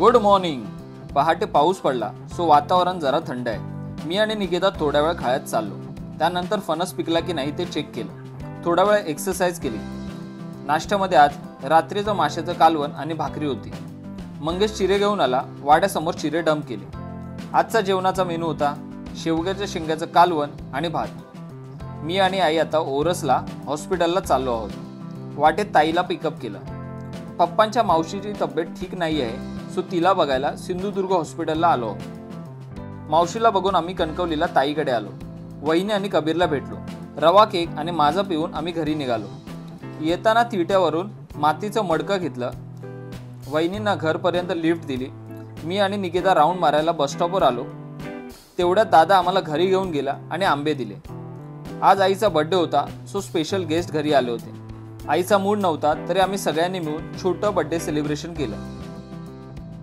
Good morning. पहाटे पाऊस पडला, सो वातावरण जरा थंड आहे। मी आणि निकेता थोड्या वेळ खायत चाललो। त्यानंतर फणस पिकला की नाही ते चेक केलं। थोडा वेळ एक्सरसाइज केली। नाश्त्यामध्ये आज रात्रीचं माशाचं कालवण आणि भाकरी होती। मंगेश चिरे घेऊन आला। वाड्यासमोर चिरे डंप केले। आजचा जेवणाचा मेनू होता शेवग्याच्या शेंगाचं कालवण आणि भात। मी आणि आई आता ओरसला हॉस्पिटलला चाललो आहोत। वाटेत ताईला पिकअप केलं। पप्पांच्या मावशीची तब्येत ठीक नाही आहे, सो तिला बघायला सिंधुदुर्ग हॉस्पिटलला आलो। मावशीला बघून आम्ही कणकवलीला ताईकडे आलो। वहिनी आणि कबीरला भेटलो। रवा केक आणि माझा पिऊन आम्ही घरी निघालो। येताना तिट्यावरून मातीचं मडकं घेतलं। वहिनींना घरपर्यंत लिफ्ट दिली। मी आणि निकेता राऊंड मारायला बस स्टॉपवर आलो। तेवढ्यात दादा आम्हाला घरी घेऊन गेला आणि आंबे दिले। आज आईचा बर्थडे होता, सो स्पेशल गेस्ट घरी आले होते। आईचा मूड नव्हता तरी आम्ही सगळ्यांनी मिळून छोटं बर्थडे सेलिब्रेशन केलं।